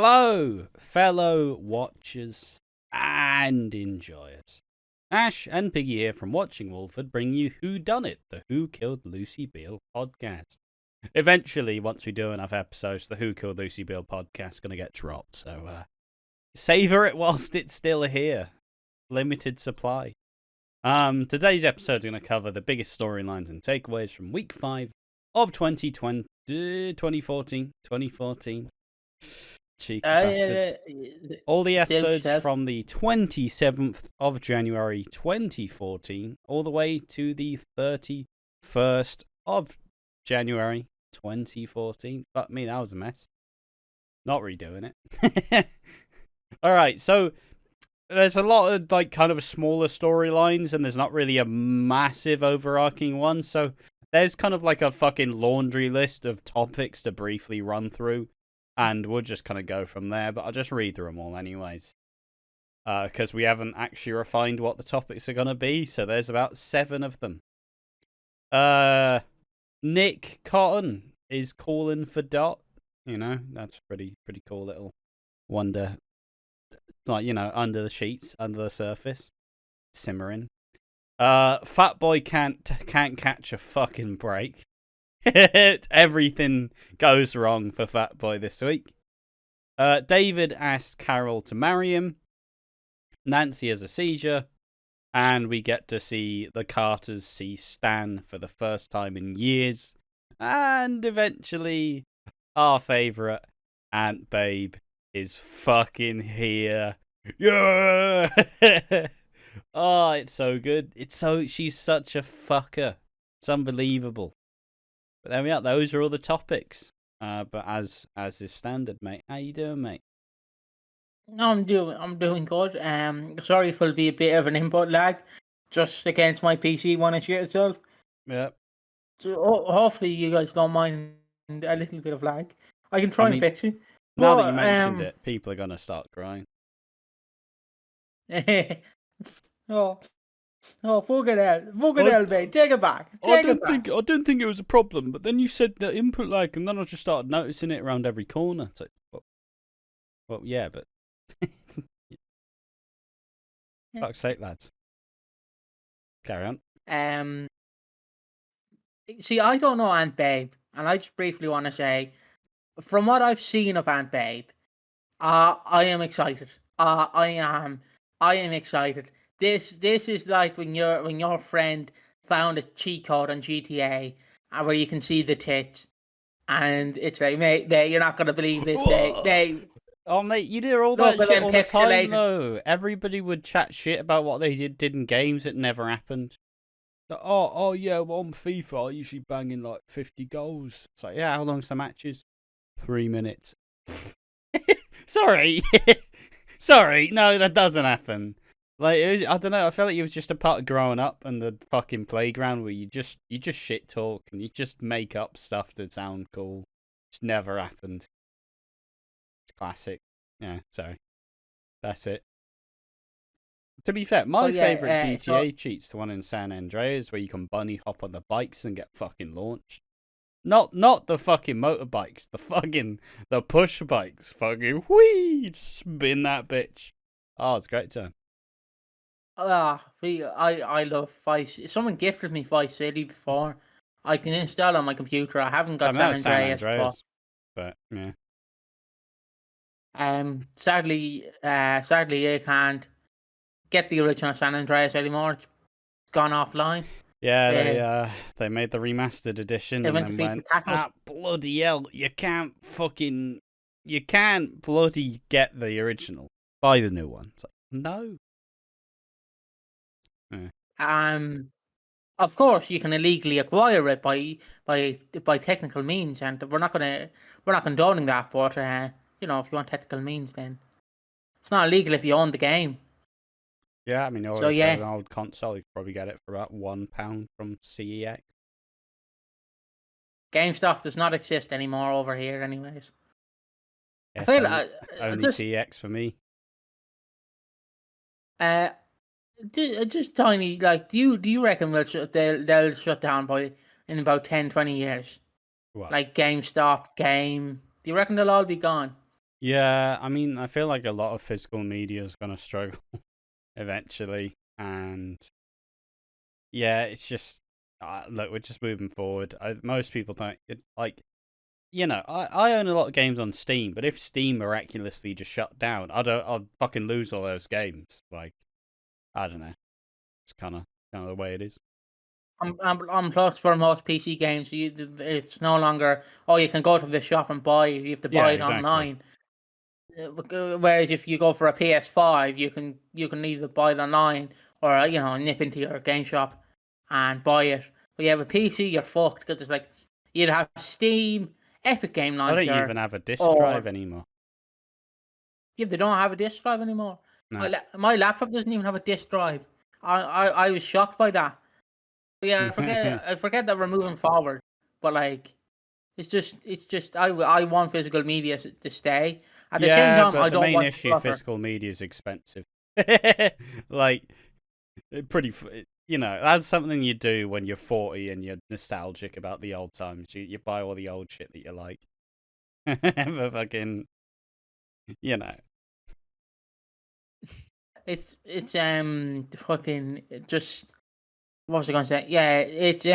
Hello, fellow watchers and enjoyers. Ash and Piggy here from Watching Walford bring you WHODUNNIT, the Who Killed Lucy Beale podcast. Eventually, once we do enough episodes, the Who Killed Lucy Beale podcast is going to get dropped, so savour it whilst it's still here. Limited supply. Today's episode is going to cover the biggest storylines and takeaways from week 5 of 2014. Cheeky bastards. All the episodes from the 27th of January 2014 all the way to the 31st of January 2014. Fuck me, that was a mess. Not redoing it. Alright, so there's a lot of kind of smaller storylines and there's not really a massive overarching one, so there's kind of like a fucking laundry list of topics to briefly run through. And we'll just kind of go from there, but I'll just read through them all anyways. Because we haven't actually refined what the topics are going to be, so there's about 7 of them. Nick Cotton is calling for Dot. You know, that's pretty cool little wonder. Like, you know, under the sheets, under the surface. Simmering. Fat Boy can't catch a fucking break. Everything goes wrong for Fat Boy this week. David asks Carol to marry him. Nancy has a seizure. And we get to see the Carters see Stan for the first time in years. And eventually, our favourite, Aunt Babe, is fucking here. Yeah! Oh, it's so good. She's such a fucker. It's unbelievable. But there we are. Those are all the topics. But as is standard, mate. How you doing, mate? No, I'm doing good. Sorry if it'll be a bit of an input lag, just against my PC wanting to shit itself. Yeah. So hopefully you guys don't mind a little bit of lag. I can try and fix it. Now that you mentioned it, people are gonna start crying. Oh, fuck it out, mate. Take it back. I don't think it was a problem, but then you said the input lag, and then I just started noticing it around every corner. It's like, well, yeah, but fuck's sake, lads. Carry on. See, I don't know Aunt Babe, and I just briefly want to say, from what I've seen of Aunt Babe, I am excited. I am excited. This is like when your friend found a cheat code on GTA where you can see the tits, and it's like, mate, you're not gonna believe this, mate. Oh, mate, you do all that shit all the time, though. Everybody would chat shit about what they did in games that never happened. Like, oh yeah, well, on FIFA, I usually bang in like 50 goals. It's like, yeah, how long's the matches? 3 minutes. Sorry. Sorry, no, that doesn't happen. Like, I don't know, I felt like it was just a part of growing up and the fucking playground where you just shit talk and you just make up stuff to sound cool. It's never happened. It's classic. Yeah, sorry. That's it. To be fair, my favourite GTA cheat's the one in San Andreas where you can bunny hop on the bikes and get fucking launched. Not the fucking motorbikes, the push bikes. Fucking whee! Spin that bitch. Oh, it's a great time. I love Vice. Someone gifted me Vice City before. I can install on my computer. I haven't got San Andreas, but yeah. Sadly, I can't get the original San Andreas anymore. It's gone offline. Yeah, they made the remastered edition and then went, bloody hell, you can't bloody get the original. Buy the new one. It's like, no. Yeah. Of course, you can illegally acquire it by technical means, and we're not condoning that. But you know, if you want technical means, then it's not illegal if you own the game. Yeah, I mean, if you have an old console, you could probably get it for about £1 from CEX. GameStop does not exist anymore over here, anyways. Yeah, I feel only CEX for me. Just tiny, like, do you reckon they'll shut down in about 10-20 years? What? Like GameStop, Game. Do you reckon they'll all be gone? Yeah, I mean, I feel like a lot of physical media is going to struggle eventually. And yeah, it's just, look, we're just moving forward. Most people don't, like, I own a lot of games on Steam, but if Steam miraculously just shut down, I'd fucking lose all those games. Like, I don't know. It's kind of the way it is. I'm plus for most PC games. It's no longer you can go to the shop and buy. You have to buy it exactly. online. Whereas if you go for a PS5, you can either buy it online or nip into your game shop and buy it. But you have a PC, you're fucked because it's like you'd have Steam, Epic Game Launcher. I don't even have a disc drive anymore. Yeah, they don't have a disc drive anymore. No. My laptop doesn't even have a disc drive. I was shocked by that. But yeah, I forget that we're moving forward. But like, it's just I want physical media to stay. At the same time, but I don't the main want issue, physical media is expensive. Like, that's something you do when you're 40 and you're nostalgic about the old times. You buy all the old shit that you like. But fucking, It's fucking just what was I gonna say? Yeah, it's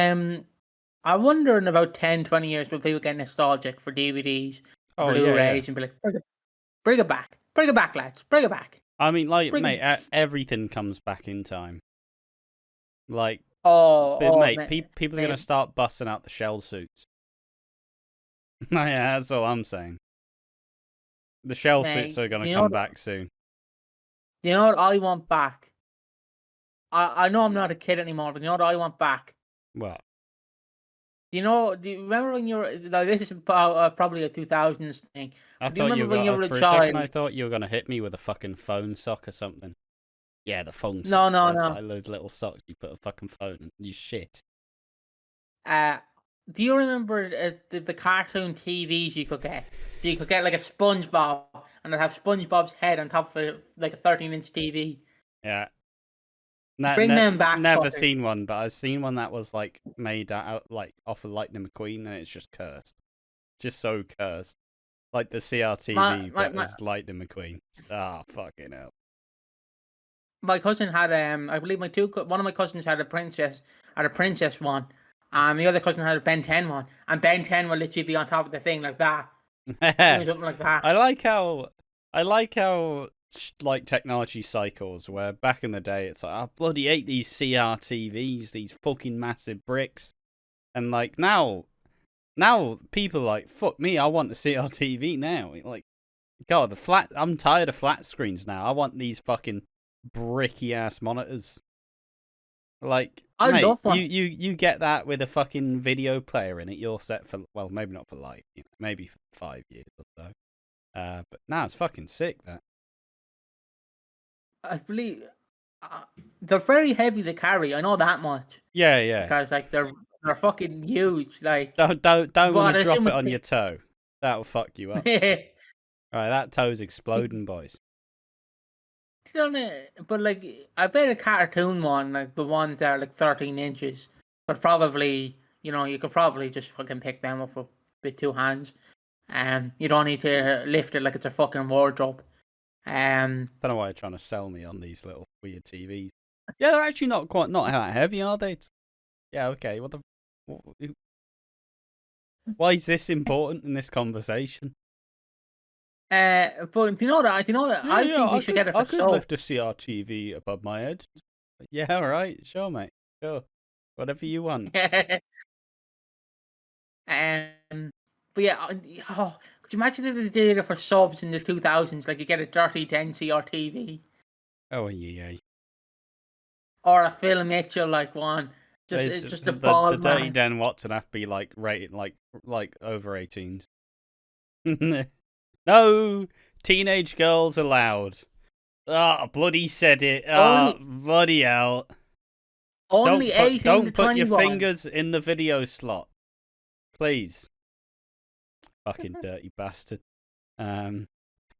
I wonder in about 10, 20 years will people get nostalgic for DVDs, Blu-rays, and be like, bring it back, lads, bring it back. I mean, like, mate, everything comes back in time. Like, mate, people are gonna start busting out the shell suits. Yeah, that's all I'm saying. The shell suits are gonna come back soon. Do you know what I want back? I know I'm not a kid anymore, but you know what I want back? What? Do you remember when you were? Like, this is probably a 2000s thing. I thought you were for a second. I thought you were gonna hit me with a fucking phone sock or something. Yeah, the phone sock. No. Like those little socks you put a fucking phone in. You shit. Do you remember the cartoon TVs you could get? So you could get like a SpongeBob, and it'd have SpongeBob's head on top of like a 13-inch TV. Yeah. Bring them back. Never seen one, but I've seen one that was like made out like off of Lightning McQueen, and it's just cursed. Just so cursed. Like the CRTV, but it's Lightning McQueen. Fucking hell. My cousin had I believe one of my cousins had a princess one. The other cousin had a Ben 10 one, and Ben 10 will literally be on top of the thing like that. Something like that. I like how like technology cycles, where back in the day it's like, I bloody hate these CRTVs, these fucking massive bricks, and like now people are like, fuck me, I want the CRTV now. Like, God, I'm tired of flat screens now. I want these fucking bricky ass monitors. Like, I love one. You get that with a fucking video player in it. You're set for, well, maybe not for life, maybe for 5 years or so. But now it's fucking sick. That I believe they're very heavy to carry. I know that much. Yeah. Because like they're fucking huge. Like don't want to drop it on your toe. That'll fuck you up. Right, that toe's exploding, boys. But like, I bet a cartoon one, like the ones that are like 13 inches, but probably, you could probably just fucking pick them up with 2 hands. You don't need to lift it like it's a fucking wardrobe. Don't know why you're trying to sell me on these little weird TVs. Yeah, they're actually not that heavy, are they? Yeah, okay. Why is this important in this conversation? But do you know that? Yeah, I think we should get it for soap. I could lift a CRTV above my head. Yeah, all right, sure, mate. Sure, whatever you want. But yeah, could you imagine if they did it for subs in the 2000s? Like, you get a Dirty 10 CRTV. Oh yeah. Or a Phil Mitchell like one. It's just a bald the Dirty Den Watson have to be like rated like over 18s. No teenage girls allowed. Bloody said it. Bloody hell. Only 18 to 21. Don't put your fingers in the video slot, please. Fucking dirty bastard.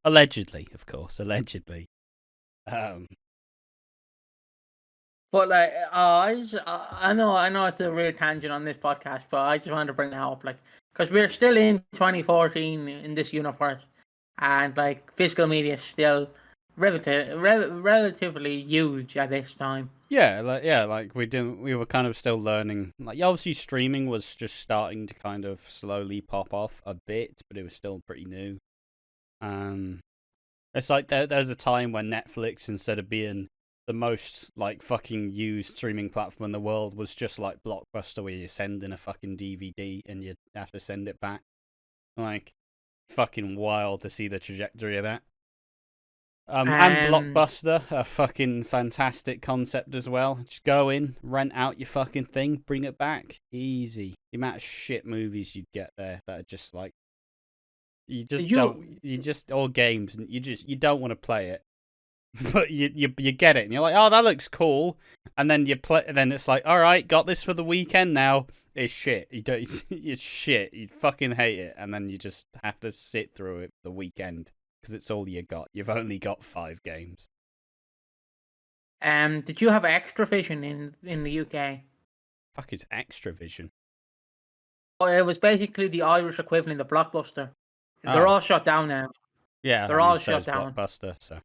Allegedly, of course. Allegedly. But like, I know it's a weird tangent on this podcast, but I just wanted to bring that up, like, because we're still in 2014 in this universe, and like physical media is still relatively huge at this time. Yeah, like we were kind of still learning. Like, obviously, streaming was just starting to kind of slowly pop off a bit, but it was still pretty new. It's like there's a time when Netflix, instead of being the most like fucking used streaming platform in the world, was just like Blockbuster, where you send in a fucking DVD and you have to send it back. Like, fucking wild to see the trajectory of that. And Blockbuster, a fucking fantastic concept as well. Just go in, rent out your fucking thing, bring it back. Easy. The amount of shit movies you'd get there that are just like, or games, and you don't want to play it. But you get it, and you're like, oh, that looks cool. And then you play, then it's like, all right, got this for the weekend now. It's shit. It's shit. You fucking hate it, and then you just have to sit through it the weekend. Because it's all you got. You've only got 5 games. Did you have Extravision in the UK? Fuck is Extravision? Oh, it was basically the Irish equivalent of Blockbuster. They're all shut down now. Yeah, they're all shut down. Blockbuster, so.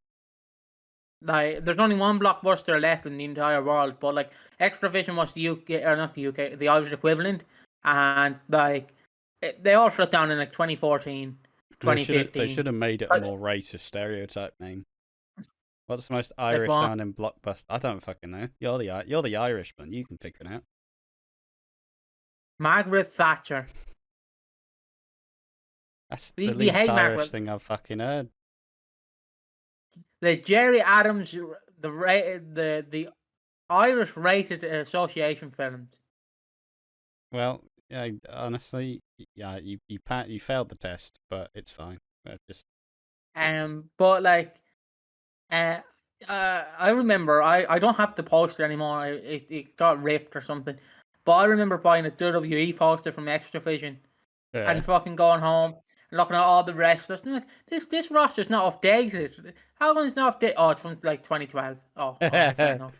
Like, there's only one Blockbuster left in the entire world, but like Extravision was the UK, or not the UK, the Irish equivalent, and like they all shut down in like 2014. 2015. They should have made it a more racist stereotype name. What's the most Irish sounding Blockbuster? I don't fucking know. You're the Irishman. You can figure it out. Margaret Thatcher. That's the least Irish thing I've fucking heard. The Jerry Adams, the Irish rated association films. Well, yeah, honestly, yeah, you failed the test, but it's fine. But like, I remember I don't have the poster anymore. It got ripped or something. But I remember buying a WWE poster from Extravision, and fucking going home and looking at all the wrestlers. And like, this roster's not updated. How come it's not updated? Oh, it's from like 2012. Oh, fair enough.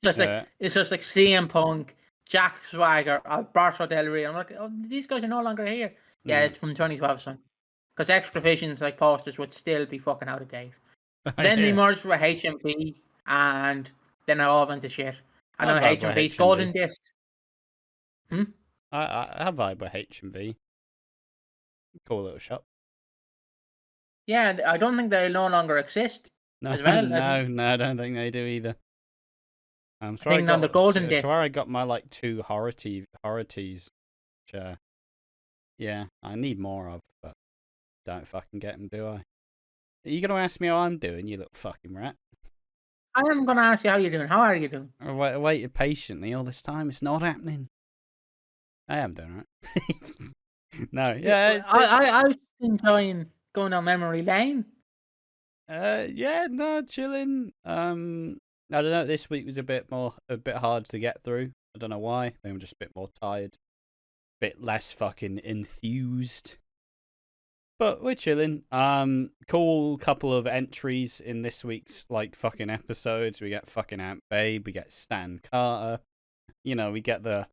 It's just like CM Punk, Jack Swagger, Alberto Del Rio. I'm like, oh, these guys are no longer here. Yeah, it's from 2012, son. Because Extravision's like posters would still be fucking out of date. Then they merged with HMV, and then it all went to shit. I know HMV's golden discs. I vibe with HMV. Cool little shop. Yeah, I don't think they no longer exist. No, as well. No, I don't think they do either. I'm sorry. I the golden disc. I got my like 2 horror tees. Which, yeah, I need more of, but don't fucking get them, do I? Are you gonna ask me how I'm doing, you little fucking rat? I am gonna ask you how you're doing. How are you doing? I waited patiently all this time. It's not happening. I am doing right. No, yeah. I was enjoying going down memory lane. Yeah, no, chilling. I don't know. This week was a bit hard to get through. I don't know why. I think I'm just a bit more tired, a bit less fucking enthused. But we're chilling. Cool couple of entries in this week's like fucking episodes. We get fucking Aunt Babe. We get Stan Carter. You know, we get the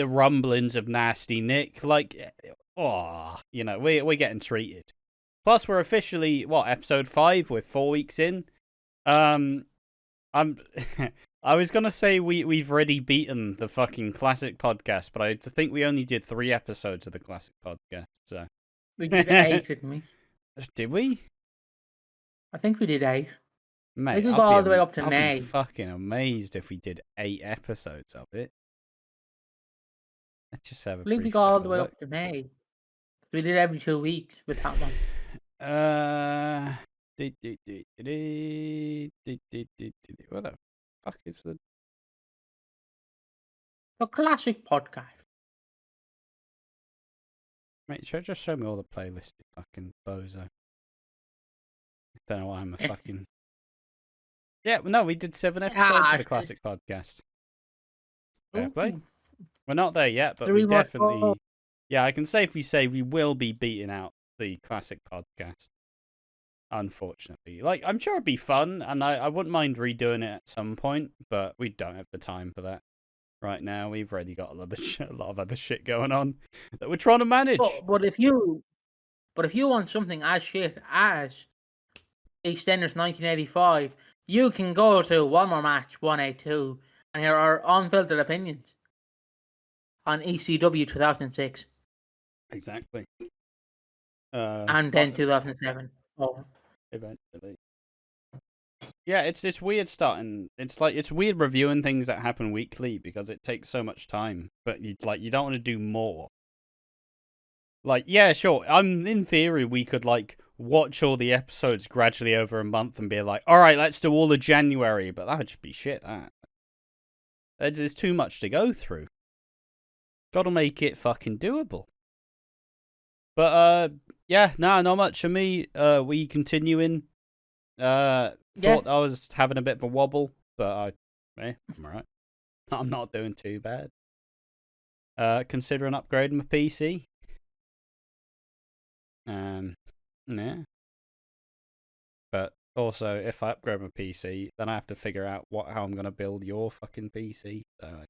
rumblings of Nasty Nick. Like, you know, we're getting treated. Plus, we're officially episode 5. We're 4 weeks in. I was gonna say we've already beaten the fucking classic podcast, but I think we only did 3 episodes of the classic podcast. So we did 8, didn't we? Did we? I think we did 8. Mate, we could go all the way up to May. I'd be fucking amazed if we did 8 episodes of it. Let's just have a. I believe we go all the way up to May. We did every 2 weeks with that one. What the fuck is the classic podcast? Mate, should I just show me all the playlists, you fucking bozo? I don't know why I'm a fucking. Yeah, no, we did 7 episodes of the classic podcast. Fair play. We're not there yet, but we definitely. Yeah, I can safely say we will be beating out the classic podcast. Unfortunately, like, I'm sure it'd be fun, and I wouldn't mind redoing it at some point, but we don't have the time for that right now. We've already got a lot of other shit going on that we're trying to manage. But if you But if you want something as shit as EastEnders 1985, you can go to One More Match 182 and hear our unfiltered opinions on ECW 2006. Exactly. And then 2007. Oh. Eventually. Yeah, it's weird starting. It's weird reviewing things that happen weekly because it takes so much time. But you don't want to do more. Like, yeah, sure. In theory, we could watch all the episodes gradually over a month and be like, all right, let's do all of January. But that would just be shit. There's too much to go through. Got to make it fucking doable. But yeah, not much for me. We continuing. Thought I was having a bit of a wobble, but I'm alright. I'm not doing too bad. Considering upgrading my PC. Yeah. But also, if I upgrade my PC, then I have to figure out how I'm gonna build your fucking PC. So,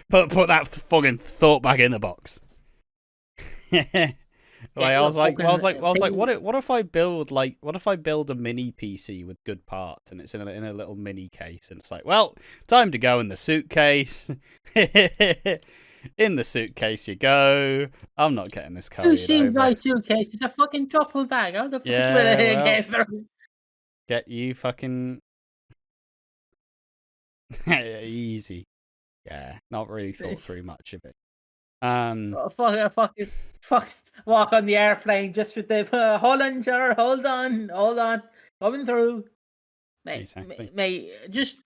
put that fucking thought back in the box. I was like, what if I build a mini PC with good parts and it's in a little mini case and it's like, well, time to go in the suitcase. In the suitcase you go. I'm not getting this carried over. Who seen my suitcase? It's a fucking duffel bag. How the fuck will it get through? Get you fucking easy. Yeah, not really thought through much of it. Fuck, walk on the airplane just with the hold on, coming through. Mate, just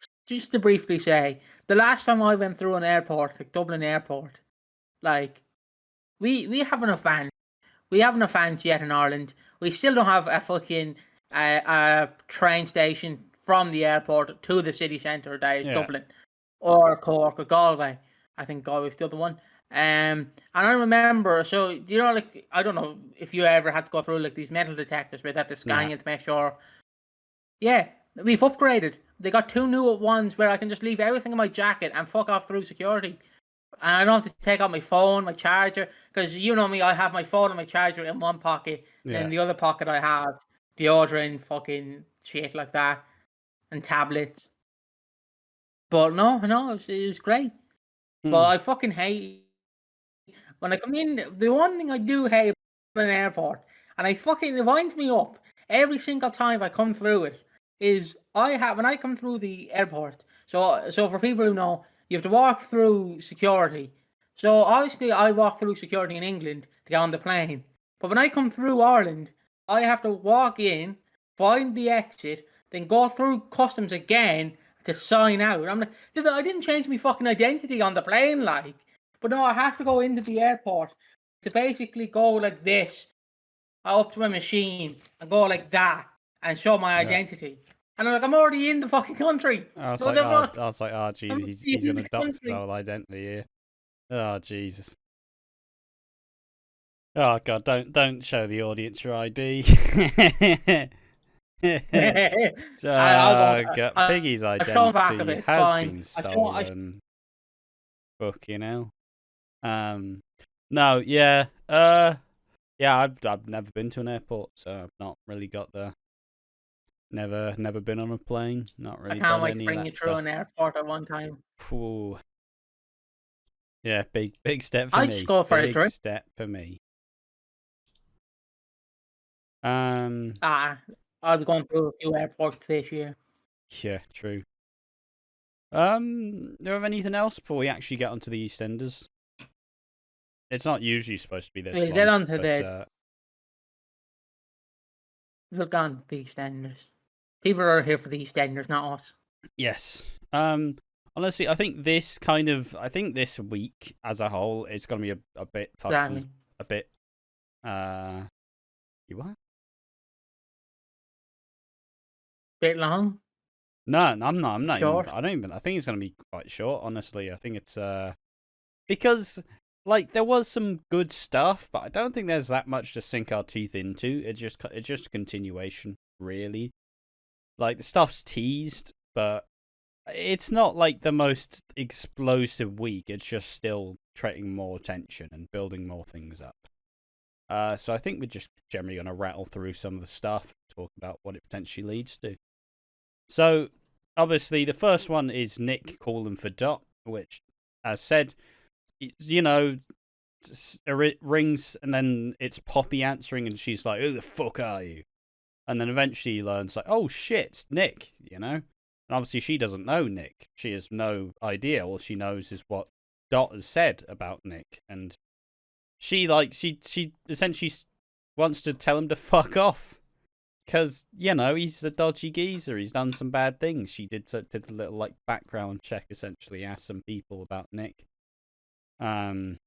to briefly say, the last time I went through an airport, like Dublin Airport, like we have enough vans. We have enough vans yet in Ireland. We still don't have a fucking a train station from the airport to the city centre that is Dublin, or Cork or Galway. I think Galway's the other one. And I remember, so I don't know if you ever had to go through like these metal detectors where they had to scan you to make sure. Yeah, we've upgraded. They got 2 new ones where I can just leave everything in my jacket and fuck off through security. And I don't have to take out my phone, my charger, because you know me, I have my phone and my charger in one pocket, and in the other pocket I have deodorant, fucking shit like that, and tablets. But no, it was great. But I fucking hate when I come in. The one thing I do hate about an airport, and it winds me up every single time I come through it, is when I come through the airport. So for people who know, you have to walk through security. So obviously I walk through security in England to get on the plane. But when I come through Ireland, I have to walk in, find the exit, then go through customs again to sign out. I'm like, I didn't change my fucking identity on the plane, like. But no, I have to go into the airport to basically go like this, up to my machine, and go like that, and show my identity. And I'm like, I'm already in the fucking country. I was like, oh, Jesus, he's going to dox his whole identity here. Oh, Jesus. Oh, God, don't show the audience your ID. Piggy's identity has been stolen. Fucking hell. No, yeah. I've never been to an airport, so I've not really got the... Never been on a plane. Not really. I can't wait to bring you through an airport at one time. Ooh. Yeah, big step for me. I'd just go for a trip. Big step for me. I'll be going through a few airports this year. Yeah, true. Do you have anything else before we actually get onto the EastEnders? It's not usually supposed to be this long. Get onto the... Look on the EastEnders. People are here for the EastEnders, not us. Yes. Honestly, I think this week as a whole is going to be a bit fucking... A bit... You what? Bit long? No, I'm not. Short? I think it's going to be quite short, honestly. I think it's... Because... there was some good stuff, but I don't think there's that much to sink our teeth into. It's just a continuation, really. The stuff's teased, but it's not the most explosive week. It's just still creating more tension and building more things up. So I think we're just generally going to rattle through some of the stuff, talk about what it potentially leads to. So, obviously, the first one is Nick calling for Dot, which, as said, you know, it rings and then it's Poppy answering and she's like, who the fuck are you? And then eventually he learns, like, oh shit, Nick, you know? And obviously she doesn't know Nick. She has no idea. All she knows is what Dot has said about Nick. And she essentially wants to tell him to fuck off. Because, you know, he's a dodgy geezer. He's done some bad things. She did a little, like, background check, essentially. Asked some people about Nick. And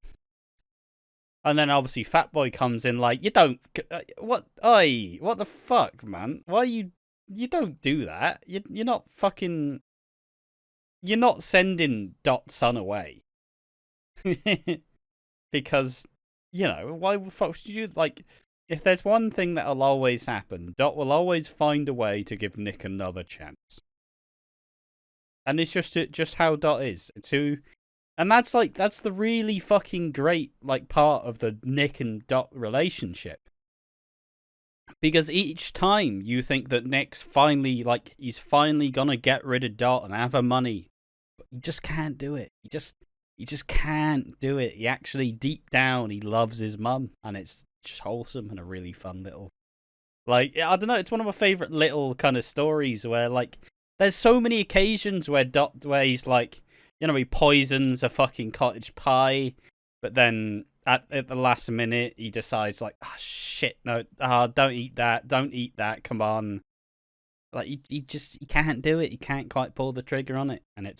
then, obviously, Fatboy comes in like, you don't... what the fuck, man? Why you don't do that. You're not fucking... You're not sending Dot's son away. Because, you know, why the fuck should you, like... If there's one thing that'll always happen, Dot will always find a way to give Nick another chance. And it's just how Dot is. It's who... And that's the really fucking great, like, part of the Nick and Dot relationship. Because each time you think that Nick's finally, like, he's finally gonna get rid of Dot and have her money. But he just can't do it. He just can't do it. He actually, deep down, he loves his mum. And it's just wholesome and a really fun little... Like, I don't know, it's one of my favourite little kind of stories where, like, there's so many occasions where he's like... You know, he poisons a fucking cottage pie, but then at the last minute, he decides, like, oh, shit, no, don't eat that, come on. Like, he can't do it, he can't quite pull the trigger on it, and I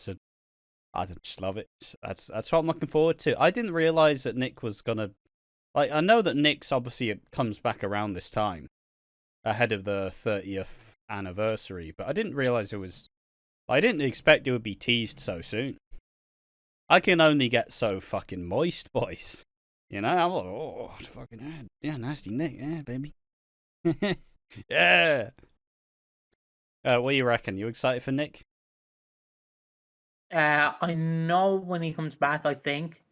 just love it. That's what I'm looking forward to. I didn't realise that Nick was gonna, like, I know that Nick's obviously comes back around this time, ahead of the 30th anniversary, but I didn't realise I didn't expect it would be teased so soon. I can only get so fucking moist, boys. You know, I'm like, oh, fucking, yeah, nasty Nick, yeah, baby. Yeah. What do you reckon? You excited for Nick? I know when he comes back, I think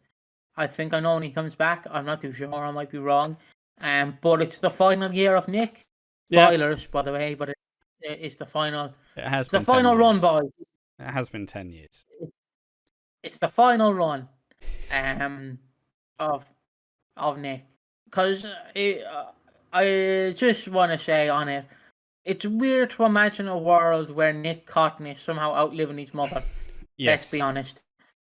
I know when he comes back. I'm not too sure, I might be wrong. But it's the final year of Nick. Spoilers, by the way, but it's the final. It's the final run, boys. It has been 10 years. It's the final run, of Nick. Because I just want to say on it, it's weird to imagine a world where Nick Cotton is somehow outliving his mother. Yes. Let's be honest.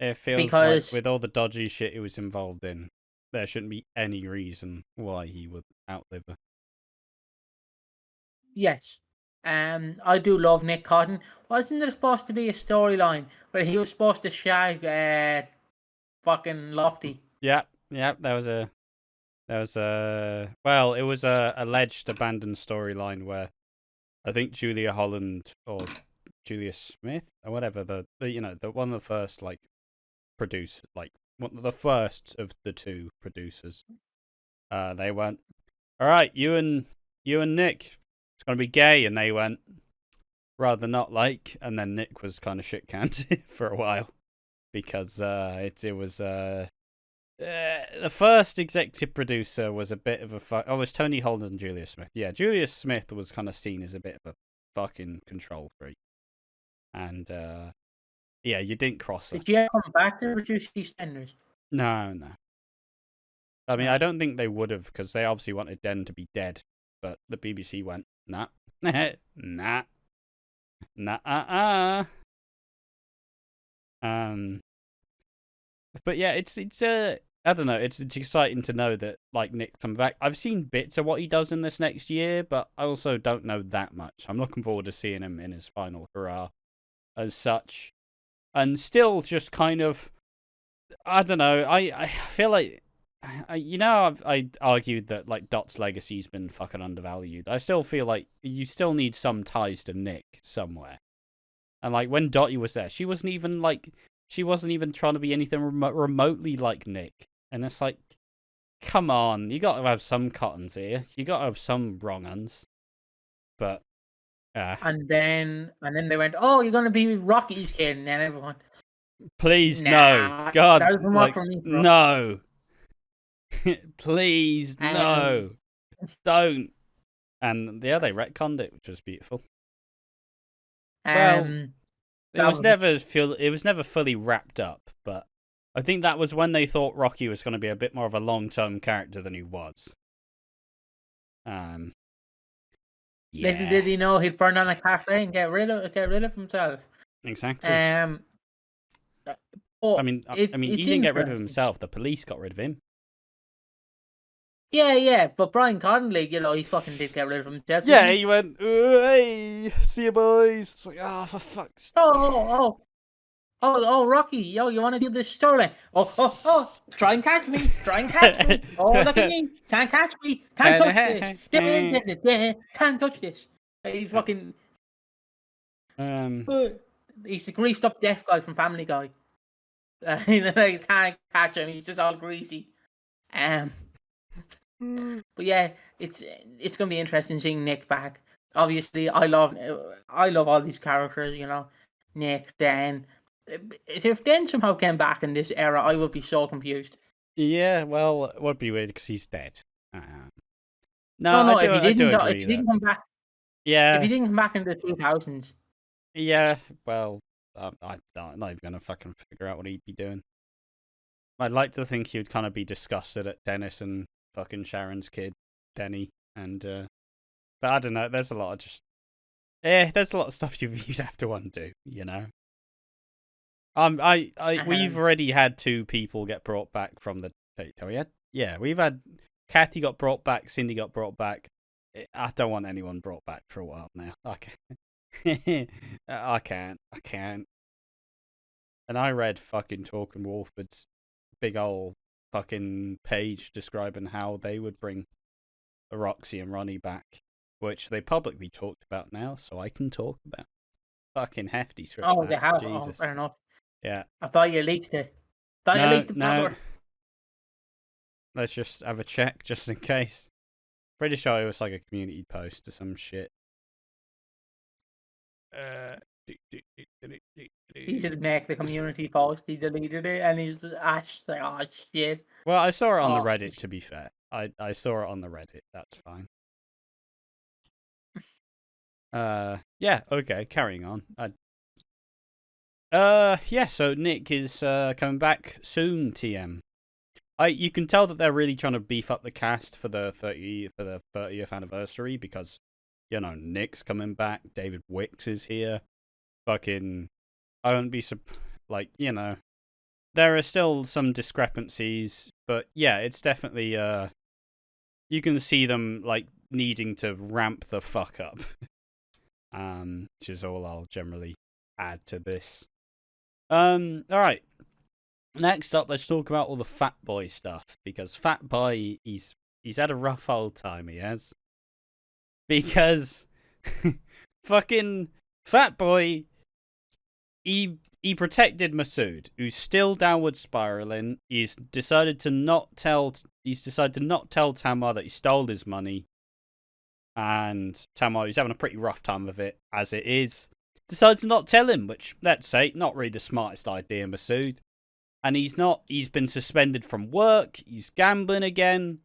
It feels like with all the dodgy shit he was involved in, there shouldn't be any reason why he would outlive her. Yes. I do love Nick Cotton. Wasn't there supposed to be a storyline where he was supposed to shag fucking Lofty? Yeah, there was a well, it was a alleged abandoned storyline where I think Julia Holland or Julia Smith or whatever the one of the first like produce like one of the first of the two producers, they went, all right, you and Nick, it's gonna be gay, and they went, rather not like, and then Nick was kind of shit canned for a while because it was the first executive producer was a bit of a it was Tony Holden and Julia Smith. Yeah, Julia Smith was kind of seen as a bit of a fucking control freak, and yeah, you didn't cross her. Did you ever come back to produce EastEnders? No. I mean, I don't think they would have because they obviously wanted Den to be dead, but the BBC went, nah. But yeah, it's I don't know, it's exciting to know that like Nick's coming back. I've seen bits of what he does in this next year, but I also don't know that much. I'm looking forward to seeing him in his final hurrah as such. And still just kind of, I don't know, I feel like, I argued that like Dot's legacy's been fucking undervalued. I still feel like you still need some ties to Nick somewhere. And like when Dottie was there, she wasn't even trying to be anything remotely like Nick. And it's like, come on, you got to have some cottons here. You got to have some wrong uns. But and then they went, oh, you're gonna be Rocky's kid, and then everyone, please, no, God, like, no. Please, no. Don't. And yeah, they retconned it, which was beautiful. Well, it was never fully wrapped up, but I think that was when they thought Rocky was going to be a bit more of a long-term character than he was. Yeah. Little did he know he'd burn down a cafe and get rid of himself. Exactly. I mean, he didn't get rid of himself. The police got rid of him. Yeah, but Brian Connolly, he fucking did get rid of himself. Yeah, he went, hey, see you boys. It's like, oh, for fuck's sake. Oh, Rocky, you want to do this story? Oh, try and catch me. Oh, look at me. Can't catch me. Can't touch this. Can't touch this. He fucking... He's the greased up deaf guy from Family Guy. They can't catch him. He's just all greasy. But yeah, it's gonna be interesting seeing Nick back. Obviously, I love all these characters. Nick, Dan. If Dan somehow came back in this era, I would be so confused. Yeah, well, it would be weird because he's dead. No. If he didn't come back, yeah. If he didn't come back in the 2000s, yeah. Well, I'm not even gonna fucking figure out what he'd be doing. I'd like to think he would kind of be disgusted at Dennis and fucking Sharon's kid, Denny, and but I don't know. There's a lot of there's a lot of stuff you'd have to undo, We've already had 2 people get brought back from the. We've had Kathy got brought back, Cindy got brought back. I don't want anyone brought back for a while now. I can't. And I read fucking Talking Walford's big old fucking page describing how they would bring Roxy and Ronnie back, which they publicly talked about now, so I can talk about. Fucking hefty script. Oh, they have. Jesus. Fair enough. Yeah. I thought you leaked it. No. Let's just have a check, just in case. Pretty sure it was like a community post or some shit. He didn't make the community post. He deleted it, and he's like, "Oh shit." Well, I saw it on the Reddit. To be fair, I saw it on the Reddit. That's fine. Yeah. Okay. Carrying on. Yeah. So Nick is coming back soon. TM. You can tell that they're really trying to beef up the cast for the 30th anniversary because Nick's coming back. David Wicks is here. Fucking, I wouldn't be there are still some discrepancies, but yeah, it's definitely you can see them needing to ramp the fuck up. Which is all I'll generally add to this. All right. Next up, let's talk about all the Fat Boy stuff because Fat Boy, he's had a rough old time. He has, because fucking Fat Boy, he protected Masood, who's still downward spiraling. He's decided to not tell Tamar that he stole his money, and Tamar, who's having a pretty rough time of it as it is, decides to not tell him, which, let's say, not really the smartest idea, Masood. And he's been suspended from work, he's gambling again,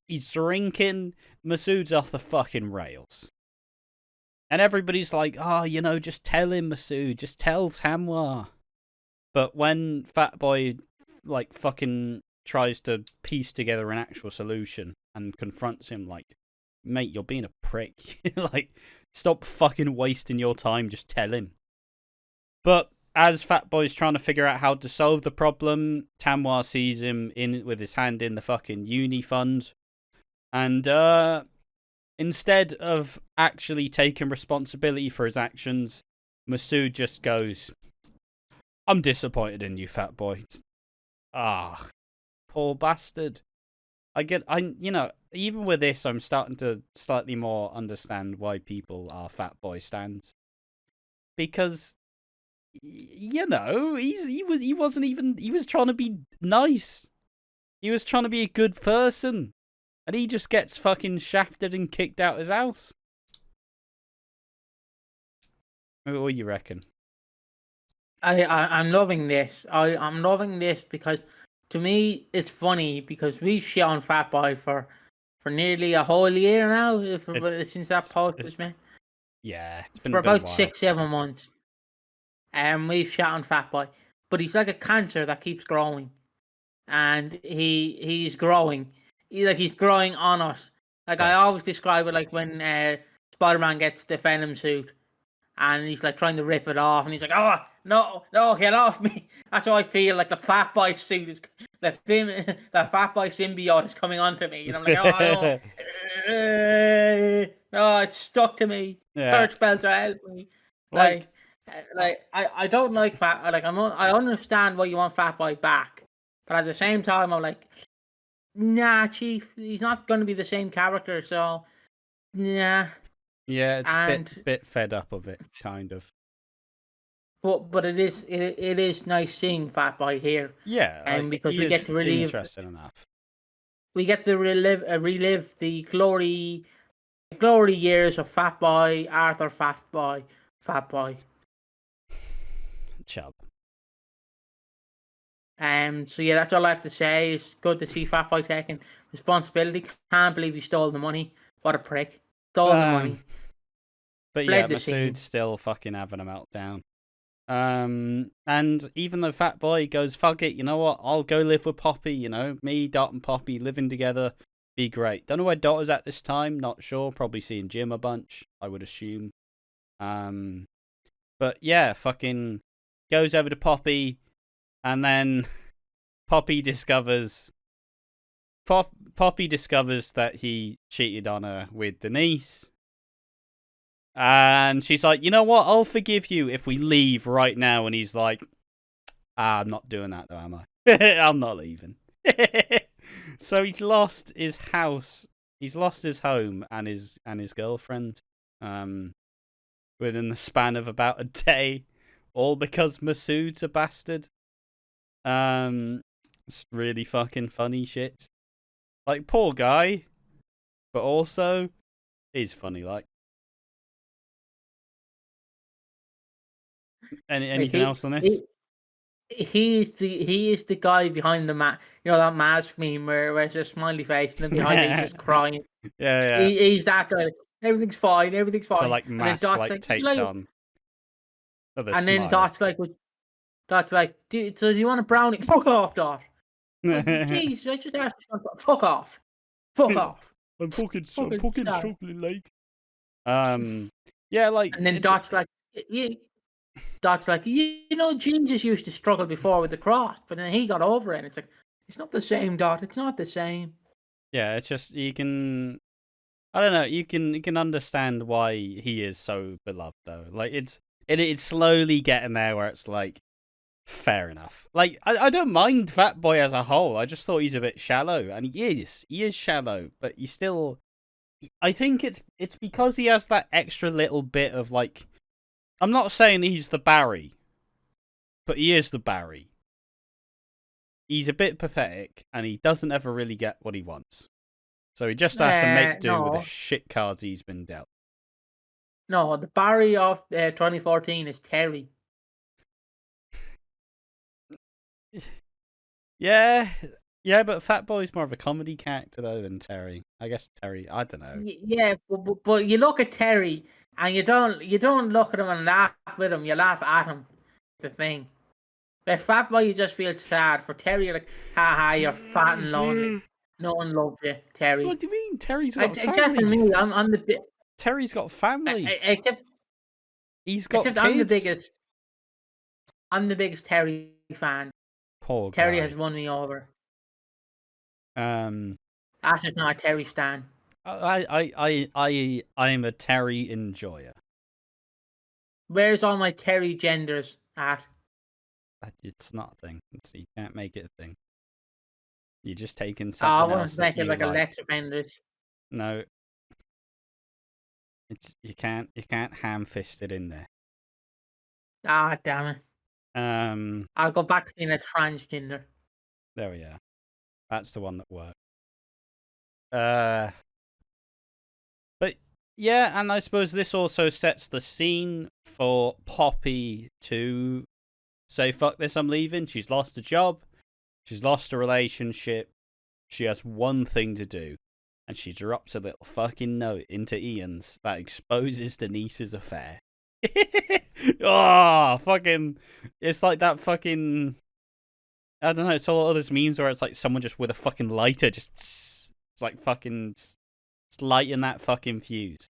he's drinking. Masood's off the fucking rails. And everybody's like, just tell him, Masood, just tell Tamar. But when Fat Boy, fucking tries to piece together an actual solution and confronts him, mate, you're being a prick. Stop fucking wasting your time, just tell him. But as Fat Boy's trying to figure out how to solve the problem, Tamar sees him with his hand in the fucking uni fund. And instead of actually taking responsibility for his actions, Masood just goes, I'm disappointed in you, Fat Boy. Poor bastard. Even with this, I'm starting to slightly more understand why people are Fat Boy stans. Because he was trying to be nice. He was trying to be a good person. And he just gets fucking shafted and kicked out his house. What do you reckon? I'm loving this. I'm loving this because to me, it's funny because we've shit on Fat Boy for nearly a whole year now, since that post was made. Yeah, it's for been a about while. 6-7 months. We've shot on Fat Boy, but he's like a cancer that keeps growing, and he's growing. He's growing on us. Like I always describe it like when Spider-Man gets the Venom suit, and he's like trying to rip it off, and he's like, "Oh no, get off me!" That's how I feel. Like the Fat Boy suit is the Fat Boy symbiote is coming onto me, and I'm like, "Oh no, no, it's stuck to me." Yeah. Church bells are helping me. Like I don't like Fat. Like I understand why you want Fat Boy back, but at the same time, I'm like, nah, Chief, he's not going to be the same character. So, nah. Yeah, it's a bit fed up of it, kind of. But it is nice seeing Fat Boy here. Yeah, and because we get to relive. Interesting enough. We get to relive the glory years of Fat Boy, Arthur Fat Boy. Chub. So yeah, that's all I have to say. It's good to see Fat Boy taking responsibility. Can't believe he stole the money. What a prick. Stole the money. But yeah, Masood's still fucking having a meltdown. And even though Fat Boy goes, fuck it, you know what? I'll go live with Poppy, you know? Me, Dot, and Poppy living together. Be great. Don't know where Dot is at this time. Not sure. Probably seeing Jim a bunch, I would assume. But yeah, fucking goes over to Poppy, and then Poppy discovers that he cheated on her with Denise. And she's like, you know what? I'll forgive you if we leave right now. And he's like, I'm not doing that though, am I? I'm not leaving. So he's lost his house. He's lost his home and his girlfriend. Within the span of about a day, all because Masood's a bastard. It's really fucking funny shit. Like, poor guy, but also is funny. Like, anything else on this? He is the guy behind the that mask meme where it's a smiley face and then behind it he's just crying. Yeah. He's that guy. Everything's fine. The like mask taped on. And then Dot's like, do you want a brownie? Fuck off, Dot. Jeez, I just asked you. Fuck off. I'm fucking struggling, like. Yeah, like. And then Dot's like, Jesus used to struggle before with the cross, but then he got over it. And it's like, it's not the same, Dot. It's not the same. Yeah, it's just you can. I don't know. You can understand why he is so beloved, though. Like it's slowly getting there where it's like, fair enough. Like I don't mind Fat Boy as a whole. I just thought he's a bit shallow, and he is shallow, but he still. I think it's because he has that extra little bit of like. I'm not saying he's the Barry, but he is the Barry. He's a bit pathetic, and he doesn't ever really get what he wants. So he just has to make do with the shit cards he's been dealt. No, the Barry of 2014 is Terry. Yeah, but Fat Boy's more of a comedy character though than Terry. I guess Terry, I don't know. Yeah, but you look at Terry and you don't look at him and laugh with him. You laugh at him. The thing. But Fat Boy, you just feel sad. For Terry, you're like, ha, you're fat and lonely. No one loves you, Terry. What do you mean? Terry's got family. Except for me, I'm the bit. Terry's got family. He's got kids. I'm the biggest Terry fan. Poor guy. Terry has won me over. That's just not a Terry stan. I'm a Terry enjoyer. Where's all my Terry genders at? It's not a thing. You can't make it a thing. You're just taking something else. I want to make it like a Lex Offenders. No. You can't ham-fist it in there. Ah, damn it. I'll go back to being a transgender. There we are. That's the one that worked. But yeah, and I suppose this also sets the scene for Poppy to say, fuck this, I'm leaving. She's lost a job. She's lost a relationship. She has one thing to do. And she drops a little fucking note into Ian's that exposes Denise's affair. Oh, fucking. It's like that fucking. I don't know, it's all those memes where it's like someone just with a fucking lighter just. It's like fucking. It's lighting that fucking fuse.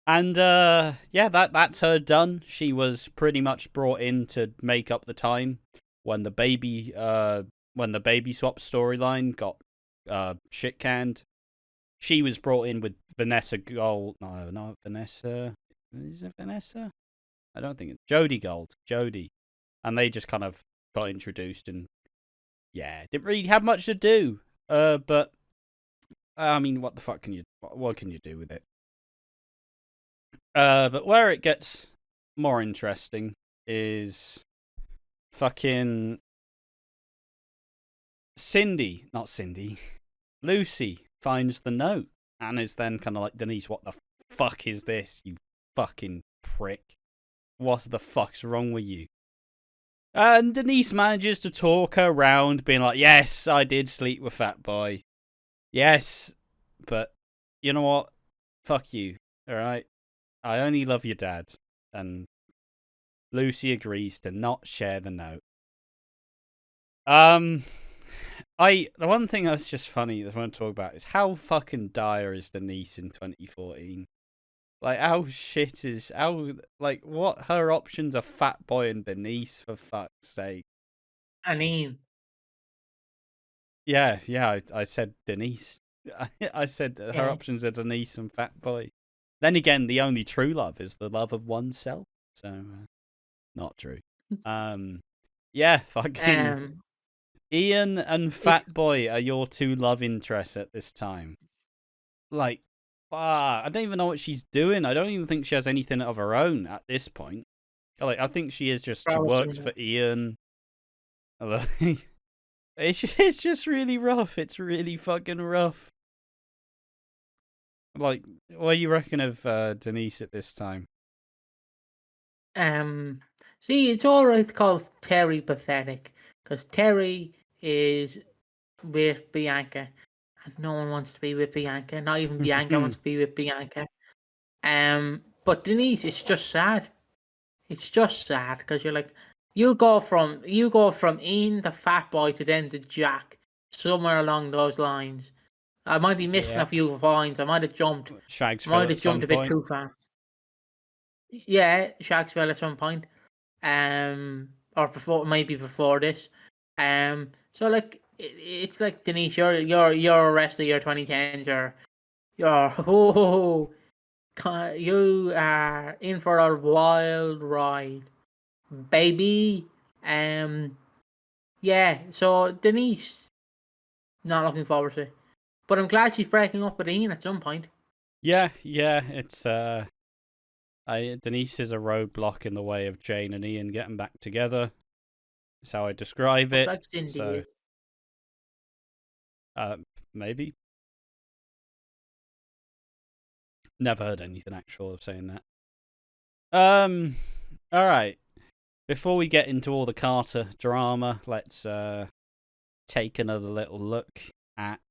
And, yeah, that's her done. She was pretty much brought in to make up the time when the baby swap storyline got shit canned. She was brought in with Vanessa Gold. No, not Vanessa. Is it Vanessa? I don't think it's Jodie Gold. Jodie. And they just kind of got introduced and yeah, didn't really have much to do. But I mean, what the fuck can you do with it? But where it gets more interesting is fucking Lucy finds the note and is then kind of like, Denise, what the fuck is this, you fucking prick? What the fuck's wrong with you? And Denise manages to talk her around, being like, yes, I did sleep with Fat Boy. Yes, but you know what? Fuck you, alright? I only love your dad. And Lucy agrees to not share the note. The one thing that's just funny that I want to talk about is how fucking dire is Denise in 2014. Like, what her options are Fat Boy and Denise, for fuck's sake. I mean. Yeah, I said Denise. I said her options are Denise and Fat Boy. Then again, the only true love is the love of oneself. So, not true. Yeah, fucking... Ian and Fat Boy are your two love interests at this time. Like, I don't even know what she's doing. I don't even think she has anything of her own at this point. Like, I think she works for Ian. It's just really rough. It's really fucking rough. Like, what do you reckon of Denise at this time? See, it's alright to call Terry pathetic, because Terry is with Bianca, and no one wants to be with Bianca. Not even Bianca wants to be with Bianca. But Denise, it's just sad. It's just sad because you're like, you go from Ian the Fat Boy to then to Jack, somewhere along those lines. I might be missing a few vines. I might have jumped. Shagsville at some a bit too far. Yeah, Shagsville at some point. Or before this. So like it's like, Denise, you're the rest of your 2010s, you are in for a wild ride, baby. Yeah. So Denise, not looking forward to it, but I'm glad she's breaking up with Ian at some point. Yeah. It's Denise is a roadblock in the way of Jane and Ian getting back together. That's how I describe it. Like Cindy. So, maybe. Never heard anything actual of saying that. All right. Before we get into all the Carter drama, let's take another little look at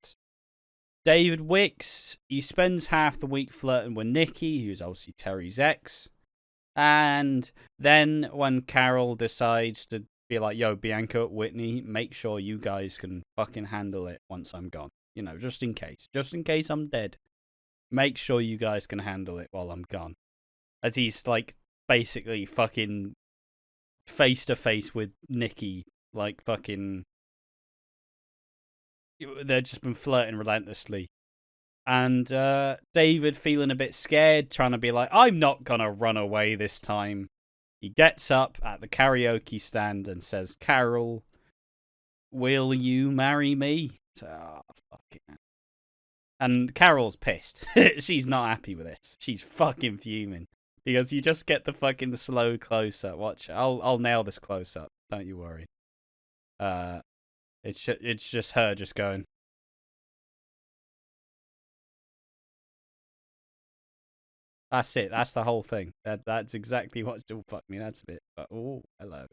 David Wicks. He spends half the week flirting with Nikki, who's obviously Terry's ex. And then when Carol decides to be like, yo, Bianca, Whitney, make sure you guys can fucking handle it once I'm gone. You know, just in case. Just in case I'm dead. Make sure you guys can handle it while I'm gone. As he's, like, basically fucking face-to-face with Nikki. Like, fucking... They've just been flirting relentlessly. And David, feeling a bit scared, trying to be like, I'm not gonna run away this time. He gets up at the karaoke stand and says, Carol, will you marry me? So, fuck it. And Carol's pissed. She's not happy with this. She's fucking fuming. Because you just get the fucking slow close-up. Watch, I'll nail this close-up. Don't you worry. It's just her just going. That's it. That's the whole thing. That's exactly what's doing. Fuck me. That's a bit. But, oh, hello.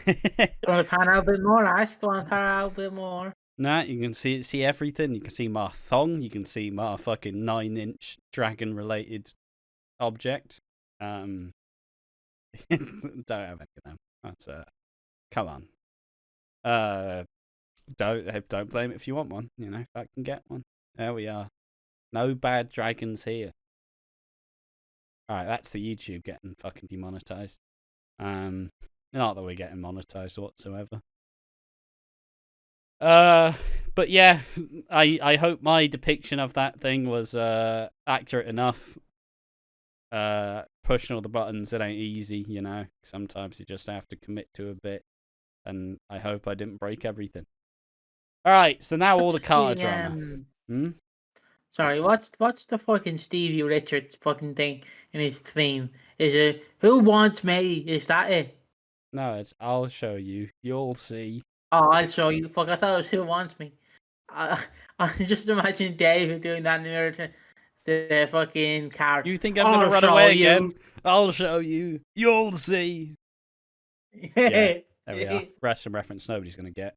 Go on, pan out a bit more, Ash. Go on, pan out a bit more. Nah, you can see everything. You can see my thong. You can see my fucking 9-inch dragon-related object. Don't have any of them. That's come on. Don't blame it if you want one. You know, if I can get one. There we are. No bad dragons here. Alright, that's the YouTube getting fucking demonetized. Not that we're getting monetized whatsoever. But yeah, I hope my depiction of that thing was accurate enough. Pushing all the buttons, it ain't easy, you know. Sometimes you just have to commit to a bit, and I hope I didn't break everything. Alright, so now all the Carter drama. Sorry, what's the fucking Stevie Richards fucking thing in his theme? Is it "Who Wants Me"? Is that it? No, it's "I'll show you. You'll see." Oh, I'll show you. Fuck, I thought it was "Who Wants Me." I just imagine David doing that in the mirror to the fucking car. You think I'm gonna run away again? I'll show you. You'll see. Yeah, there we are. Rest and reference nobody's gonna get.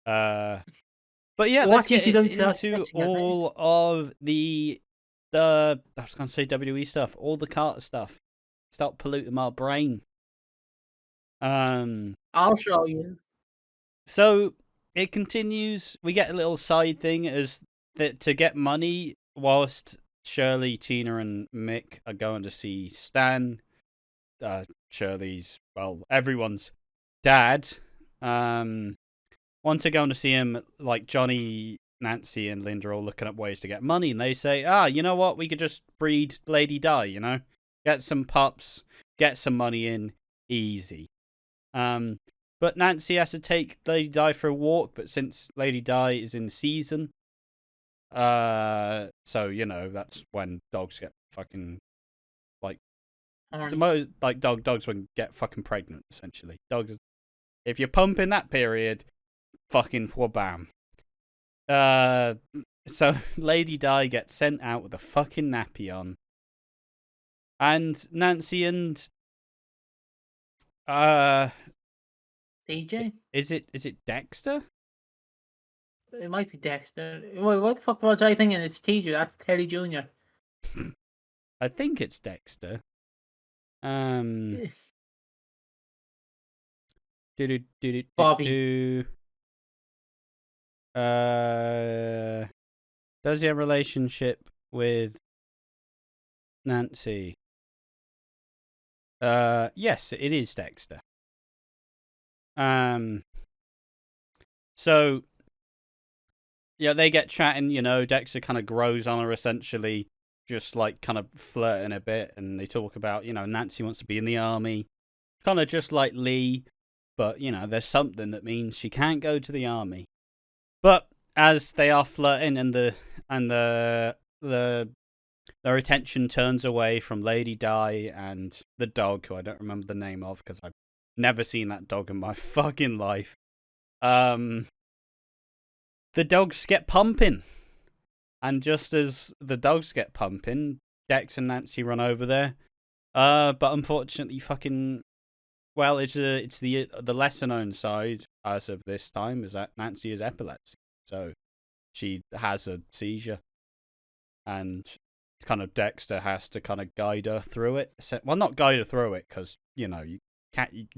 But yeah, let's get into all of the I was gonna say WWE stuff, all the Carter stuff. Stop polluting my brain. I'll show you. So it continues. We get a little side thing as that to get money whilst Shirley, Tina, and Mick are going to see Stan. Shirley's, well, everyone's dad. Once they're going to see him, like Johnny, Nancy, and Linda are all looking up ways to get money, and they say, you know what? We could just breed Lady Di, you know? Get some pups, get some money in, easy. But Nancy has to take Lady Di for a walk, but since Lady Di is in season, so, you know, that's when dogs get fucking, like, the most, like, dogs when get fucking pregnant, essentially. Dogs, if you pump in that period, fucking whabam. So Lady Di gets sent out with a fucking nappy on. And Nancy and DJ? Is it Dexter? It might be Dexter. Wait, what the fuck was I thinking? It's TJ. That's Terry Jr. I think it's Dexter. Bobby. Does he have a relationship with Nancy? Yes, it is Dexter. So yeah, they get chatting, you know, Dexter kind of grows on her essentially, just like kind of flirting a bit, and they talk about, you know, Nancy wants to be in the army. Kind of just like Lee, but you know, there's something that means she can't go to the army. But as they are flirting and their attention turns away from Lady Di and the dog, who I don't remember the name of because I've never seen that dog in my fucking life. The dogs get pumping. And just as the dogs get pumping, Dex and Nancy run over there. But unfortunately fucking, well, it's the lesser known side as of this time is that Nancy has epilepsy. So she has a seizure. And kind of Dexter has to kind of guide her through it. Well, not guide her through it because, you know, you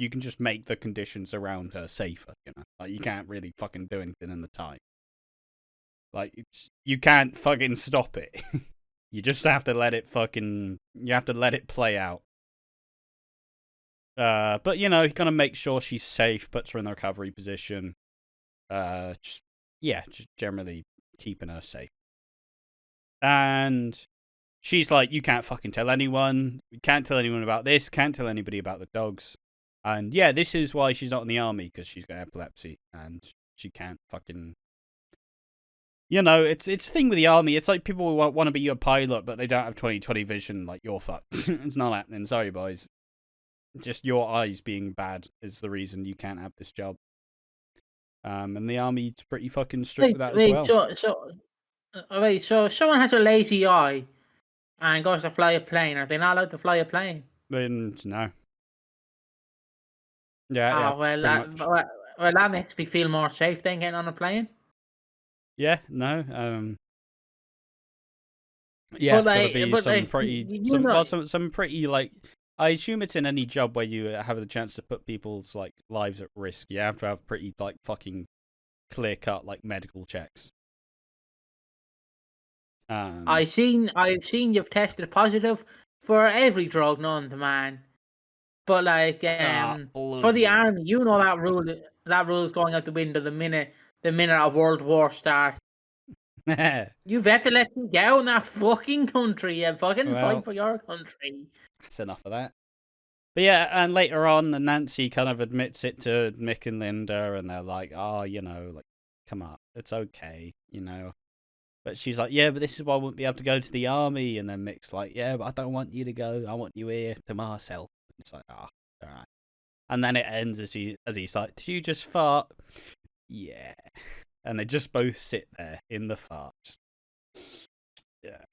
can just make the conditions around her safer, you know. Like, you can't really fucking do anything in the time. Like, you can't fucking stop it. You just have to let it play out. But, you know, he kind of makes sure she's safe, puts her in the recovery position. Just generally keeping her safe. And she's like, you can't fucking tell anyone. You can't tell anyone about this. Can't tell anybody about the dogs. And yeah, this is why she's not in the army, because she's got epilepsy and she can't fucking... You know, it's a thing with the army. It's like people want to be your pilot, but they don't have 20/20 vision. Like, you're fucked. It's not happening. Sorry, boys. Just your eyes being bad is the reason you can't have this job. And the army's pretty fucking strict with that as well. So if someone has a lazy eye and goes to fly a plane, are they not allowed to fly a plane? No. Yeah, well, pretty much. well, that makes me feel more safe than getting on a plane. Yeah, no, yeah, But gotta be some pretty, you know, some pretty, like, I assume it's in any job where you have the chance to put people's, like, lives at risk. You have to have pretty, like, fucking clear-cut, like, medical checks. I've seen you've tested positive for every drug known to man. But like, for the Bloody hell. army, you know that rule is going out the window the minute a world war starts. You've had to let me go in that fucking country and fucking fight Well, for your country. that's enough of that. But yeah, and later on, Nancy kind of admits it to Mick and Linda, and they're like, oh, like, come on, it's okay, But she's like, yeah, but this is why I wouldn't be able to go to the army. And then Mick's like, yeah, but I don't want you to go. I want you here to myself. And it's like, all right. And then it ends as he's like, did you just fart? Yeah. And they just both sit there in the fart. Just, yeah.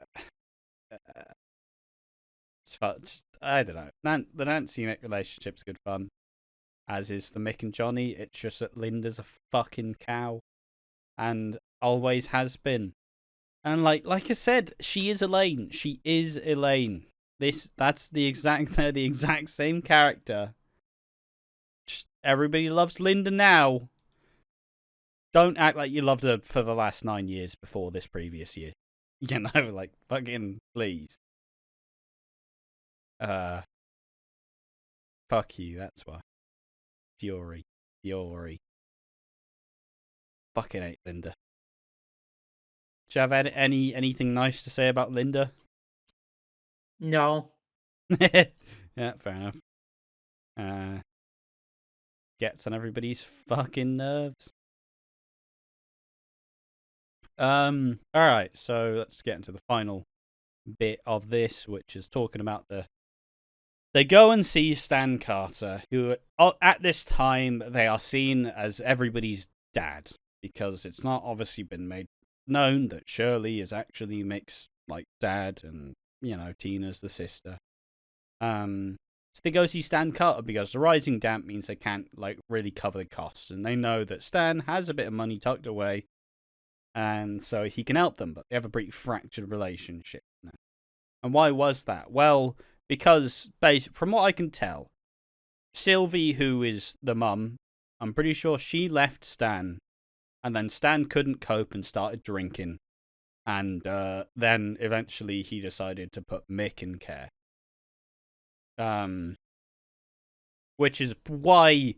It's fun. I don't know. The Nancy Mick relationship's good fun, as is the Mick and Johnny. It's just that Linda's a fucking cow, and always has been. And like I said, she is Elaine. She is Elaine. That's the exact same character. Just, everybody loves Linda now. Don't act like you loved her for the last 9 years before this previous year. Like, fucking please. Fuck you, that's why. Fury. Fucking hate Linda. Do you have anything nice to say about Linda? No. Yeah, fair enough. Gets on everybody's fucking nerves. Alright, so let's get into the final bit of this, which is talking about they go and see Stan Carter, who at this time they are seen as everybody's dad, because it's not obviously been made known that Shirley is actually Mick's, like, dad, and Tina's the sister. So they go see Stan Carter because the rising damp means they can't, like, really cover the costs, and they know that Stan has a bit of money tucked away, and so he can help them, but they have a pretty fractured relationship. And why was that? Well, because from what I can tell, Sylvie, who is the mum, I'm pretty sure she left Stan, and then Stan couldn't cope and started drinking, and then eventually he decided to put Mick in care. Which is why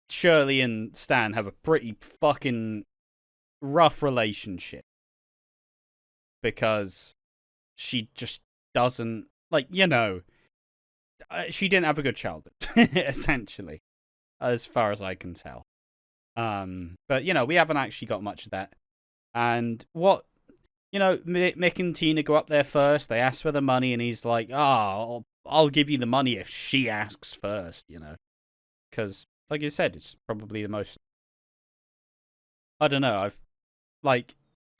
Shirley and Stan have a pretty fucking rough relationship, because she just doesn't, like, she didn't have a good childhood, essentially, as far as I can tell. But we haven't actually got much of that. And what, Mick and Tina go up there first. They ask for the money, and he's like, "Oh, I'll give you the money if she asks first." Because, like you said, it's probably the most. I don't know.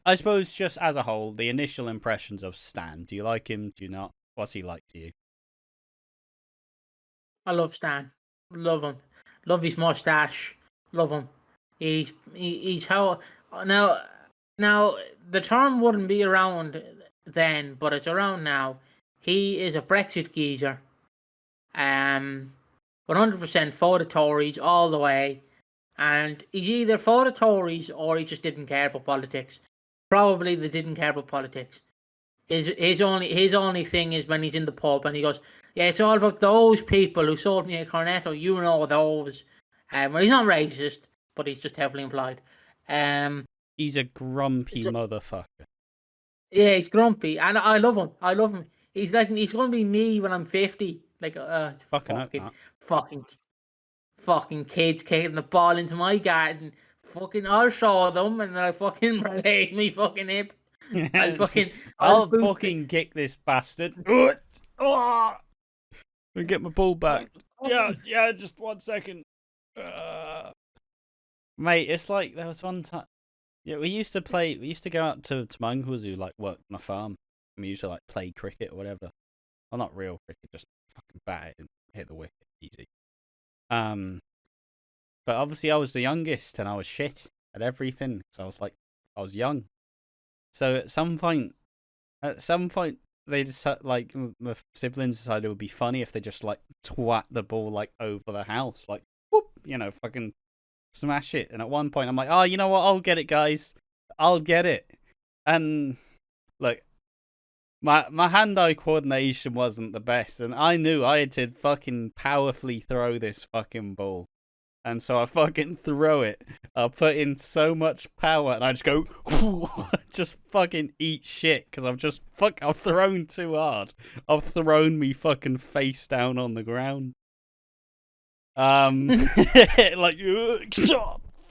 I suppose just as a whole, the initial impressions of Stan. Do you like him? Do you not? What's he like to you? I love Stan. Love him. Love his mustache. Love him. He's how now the term wouldn't be around then, but it's around now. He is a Brexit geezer. 100% for the Tories all the way, and he's either for the Tories or he just didn't care about politics. Probably they didn't care about politics. His only thing is when he's in the pub and he goes, "Yeah, it's all about those people who sold me a cornetto. You know those." Well, he's not racist, but he's just heavily implied. He's a grumpy motherfucker. Yeah, he's grumpy, and I love him. He's going to be me when I'm 50. Like, fucking kids kicking the ball into my garden. Fucking, I'll show them, and then I fucking relate me fucking hip. I'll fucking kick this bastard. And get my ball back. Yeah, just 1 second. Mate, it's like there was one time. Yeah, we used to go out to my uncles who, like, worked on a farm, and we used to, like, play cricket or whatever. Well, not real cricket, just fucking bat it and hit the wicket easy. But obviously I was the youngest and I was shit at everything. So I was young. So at some point, they just like my siblings decided it would be funny if they just like twat the ball like over the house, like whoop, fucking smash it. And at one point, I'm like, oh, you know what? I'll get it, guys. I'll get it. And like, my hand-eye coordination wasn't the best, and I knew I had to fucking powerfully throw this fucking ball. And so I fucking throw it. I put in so much power, and I just go, just fucking eat shit, because I've thrown too hard. I've thrown me fucking face down on the ground. Like,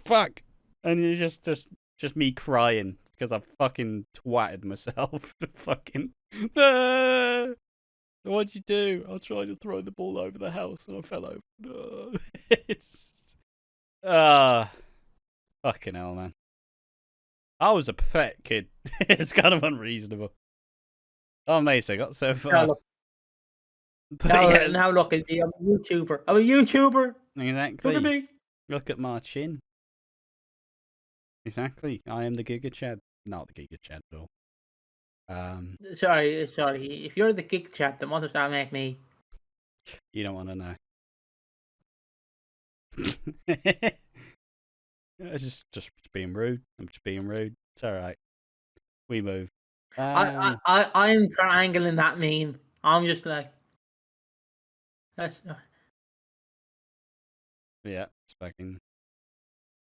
fuck. And it's just me crying, because I've fucking twatted myself. Fucking, what'd you do? I tried to throw the ball over the house, and I fell over. No. It's... fucking hell, man. I was a pathetic kid. It's kind of unreasonable. Oh, amazing. I got so far. Now look at me. I'm a YouTuber. Exactly. Look at me. Look at my chin. Exactly. I am the Giga Chad. Not the Giga Chad, though. Sorry. If you're the Giga Chad, then what does that make me? You don't want to know. just being rude. I'm just being rude. It's all right. We move. I'm triangling that meme. I'm just like, that's. Yeah, it's fucking.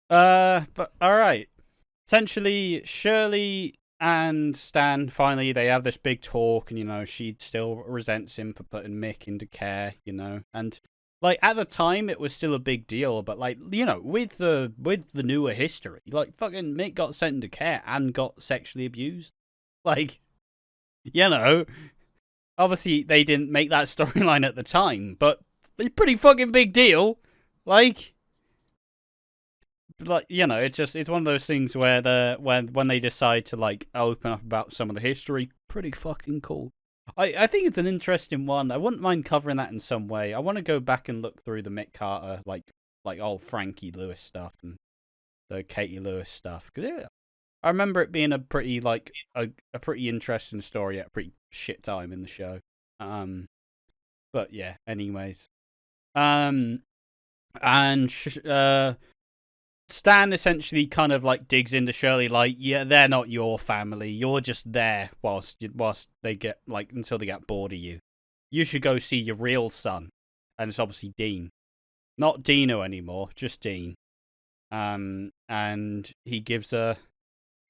But all right. Essentially, Shirley and Stan finally they have this big talk, and she still resents him for putting Mick into care, and. Like, at the time, it was still a big deal, but, like, with the newer history, like, fucking Mick got sent into care and got sexually abused. Like, obviously they didn't make that storyline at the time, but it's a pretty fucking big deal. Like, it's one of those things where when they decide to, like, open up about some of the history, pretty fucking cool. I think it's an interesting one. I wouldn't mind covering that in some way. I want to go back and look through the Mick Carter, like old Frankie Lewis stuff and the Katie Lewis stuff. Cause I remember it being a pretty a pretty interesting story at a pretty shit time in the show. But yeah. Anyways, and Stan essentially kind of like digs into Shirley like, yeah, they're not your family. You're just there whilst they get until they get bored of you. You should go see your real son. And it's obviously Dean. Not Dino anymore, just Dean. And he gives her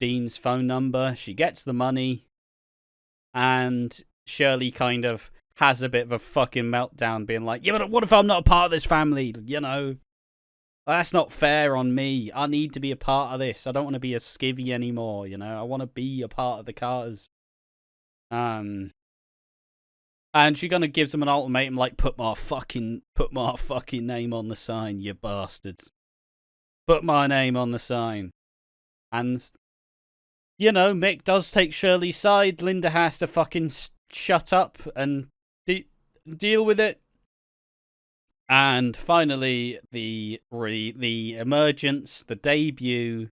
Dean's phone number. She gets the money. And Shirley kind of has a bit of a fucking meltdown being like, yeah, but what if I'm not a part of this family? That's not fair on me. I need to be a part of this. I don't want to be a skivvy anymore, I want to be a part of the Carters. And she kind of gives them an ultimatum like, put my fucking name on the sign, you bastards. Put my name on the sign. And, Mick does take Shirley's side. Linda has to fucking shut up and deal with it. And finally, the emergence, the debut,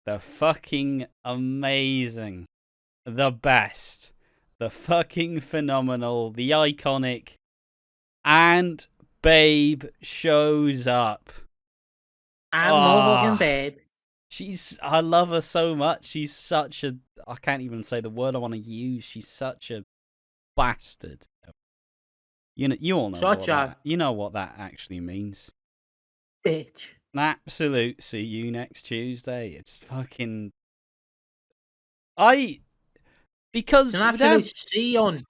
the fucking amazing, the best, the fucking phenomenal, the iconic, and Babe shows up. I'm fucking Babe. I love her so much. She's such a, I can't even say the word I want to use. She's such a bastard. You all know you know what that actually means. Bitch. An absolute see you next Tuesday. It's fucking... Because... An absolute see-on.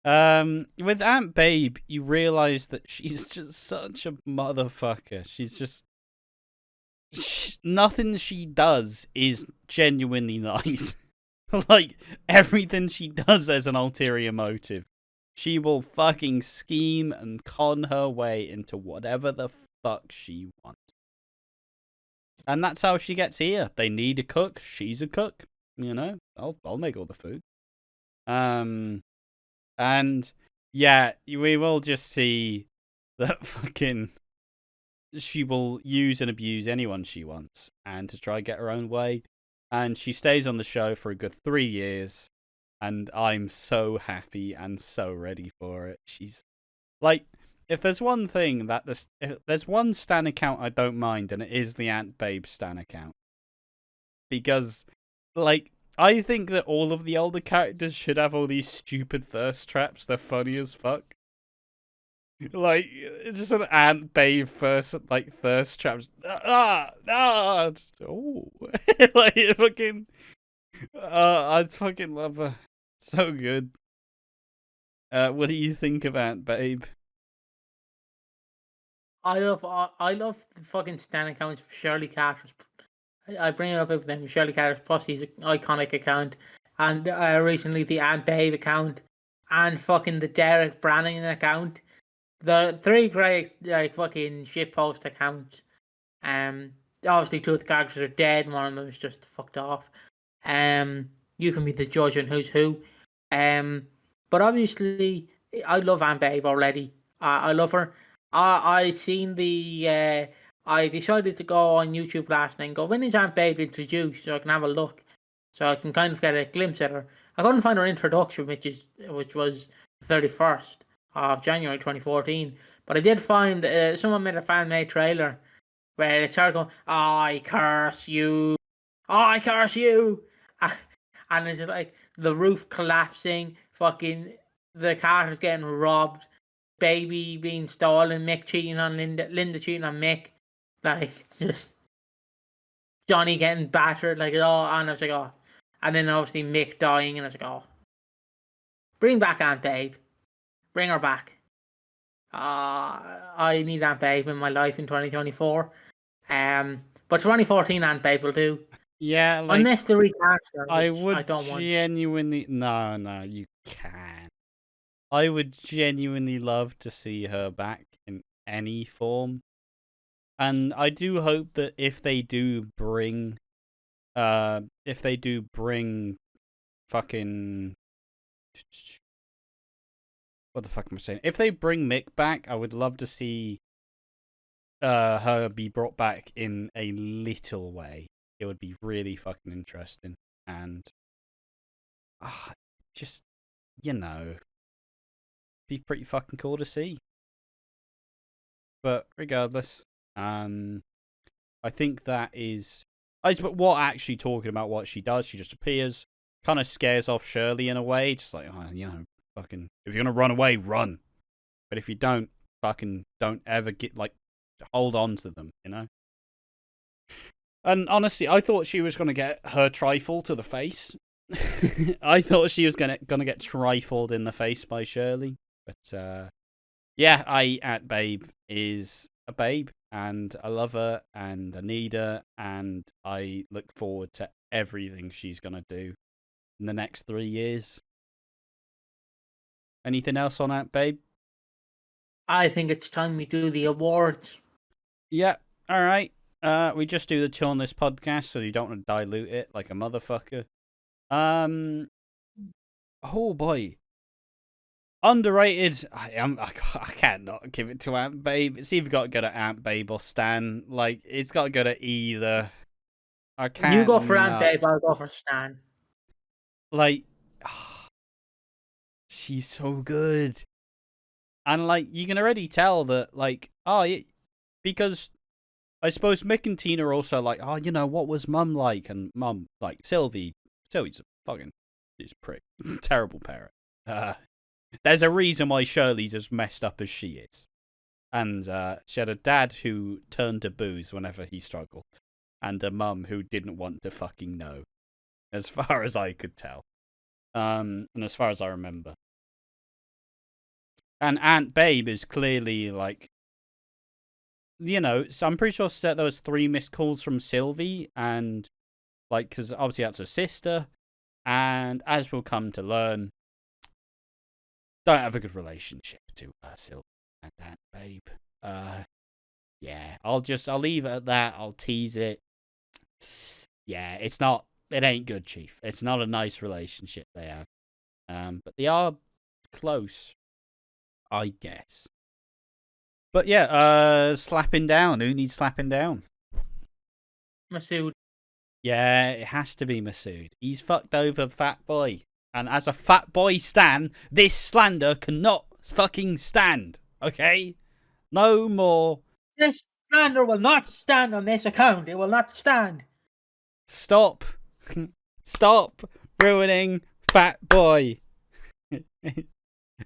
With Aunt Babe, you realise that she's just such a motherfucker. She's just... nothing she does is genuinely nice. Like, everything she does has an ulterior motive. She will fucking scheme and con her way into whatever the fuck she wants. And that's how she gets here. They need a cook. She's a cook. I'll make all the food. And yeah, we will just see that fucking she will use and abuse anyone she wants, and to try and get her own way. And she stays on the show for a good 3 years, and I'm so happy and so ready for it. She's like, if there's one thing if there's one Stan account I don't mind, and it is the Aunt Babe Stan account, because like, I think that all of the older characters should have all these stupid thirst traps. They're funny as fuck. Like, it's just an Aunt Babe thirst traps. Oh, like fucking. I fucking love her. So good. What do you think of Aunt Babe? I love the fucking Stan accounts for Shirley Carter's. I bring it up every time. Shirley Carter's Pussy's an iconic account, and recently the Aunt Babe account, and fucking the Derek Branning account. The three great like fucking shitpost accounts. Obviously two of the characters are dead, and one of them is just fucked off. You can be the judge on who's who. But obviously I love Aunt Babe already. I love her. I seen the I decided to go on YouTube last night and go, when is Aunt Babe introduced, so I can have a look, so I can kind of get a glimpse at her. I couldn't find her introduction, which was the 31st of January 2014, but I did find someone made a fan-made trailer where it started going, I curse you, I curse you, and it's like the roof collapsing, fucking the Carter's getting robbed, Baby being stolen, Mick cheating on Linda cheating on Mick, like just Johnny getting battered, like, oh, and I was like, oh, and then obviously Mick dying, and I was like, oh, bring back Aunt Babe, bring her back. I need Aunt Babe in my life in 2024. But 2014 Aunt Babe will do. Yeah, like, unless they recast her, I don't genuinely want. No, you can. I would genuinely love to see her back in any form. And I do hope that if they do bring fucking, what the fuck am I saying? If they bring Mick back, I would love to see her be brought back in a little way. It would be really fucking interesting. And just, be pretty fucking cool to see. But regardless, I think that is. What actually talking about what she does, she just appears, kind of scares off Shirley in a way, just like, fucking, if you're gonna run away, run. But if you don't, fucking don't ever hold on to them, And honestly, I thought she was gonna get her trifle to the face. I thought she was gonna get trifled in the face by Shirley. But yeah, Aunt Babe is a babe, and I love her, and I need her, and I look forward to everything she's gonna do in the next 3 years. Anything else on Aunt Babe? I think it's time we do the awards. Yeah, all right. We just do the two on this podcast, so you don't want to dilute it like a motherfucker. Oh boy. Underrated. I can't not give it to Aunt Babe. It's either got to go to Aunt Babe or Stan. Like, it's got to go to either. I can't. You go for Aunt Babe, I'll go for Stan. Like, she's so good. And like, you can already tell that, like, because I suppose Mick and Tina are also like, what was Mum like? And Mum, like, Sylvie's a fucking, she's a prick. Terrible parent. There's a reason why Shirley's as messed up as she is. And she had a dad who turned to booze whenever he struggled. And a mum who didn't want to fucking know. As far as I could tell. And as far as I remember. And Aunt Babe is clearly like, so I'm pretty sure there was 3 missed calls from Sylvie. And like, because obviously that's her sister. And as we'll come to learn, don't have a good relationship to Sylvie and Aunt Babe. Yeah, I'll leave it at that. I'll tease it. Yeah, it ain't good, Chief. It's not a nice relationship they have. But they are close, I guess. But yeah, slapping down. Who needs slapping down? Masood. Yeah, it has to be Masood. He's fucked over Fat Boy. And as a Fat Boy stan, this slander cannot fucking stand. Okay? No more. This slander will not stand on this account. It will not stand. Stop. Stop ruining Fat Boy.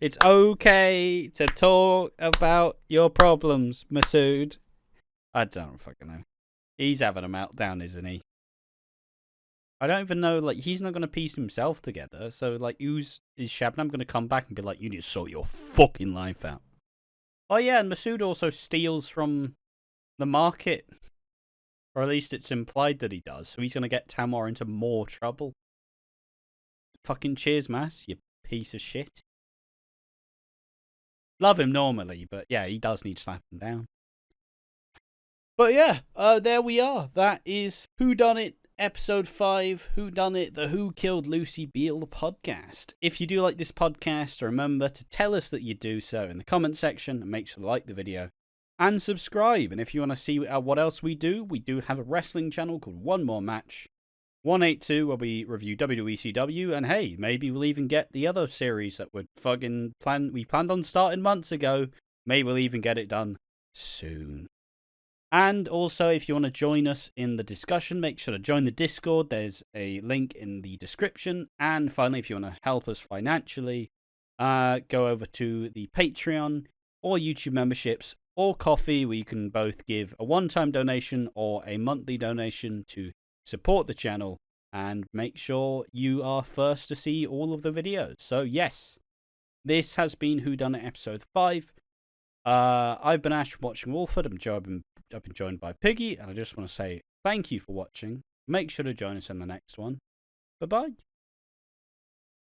It's okay to talk about your problems, Masood. I don't fucking know. He's having a meltdown, isn't he? I don't even know, like, he's not going to piece himself together. So, like, is Shabnam going to come back and be like, you need to sort your fucking life out? Oh, yeah, and Masood also steals from the market. Or at least it's implied that he does. So he's going to get Tamar into more trouble. Fucking cheers, Mass, you piece of shit. Love him normally, but yeah, he does need slapping down. But yeah, there we are. That is WHODUNNIT Episode 5, WHODUNNIT, the Who Killed Lucy Beale podcast. If you do like this podcast, remember to tell us that you do so in the comment section and make sure to like the video and subscribe. And if you want to see what else we do have a wrestling channel called One More Match. 182 where we review WECW, and hey, maybe we'll even get the other series that we planned on starting months ago. Maybe we'll even get it done soon. And also, if you want to join us in the discussion, make sure to join the Discord. There's a link in the description. And finally, if you want to help us financially, go over to the Patreon or YouTube memberships or Coffee, where you can both give a one-time donation or a monthly donation to support the channel and make sure you are first to see all of the videos. So yes, this has been WHODUNNIT Episode 5. I've been Ash from Watching Walford. I've been joined by Piggy, and I just want to say thank you for watching. Make sure to join us in the next one. Bye-bye.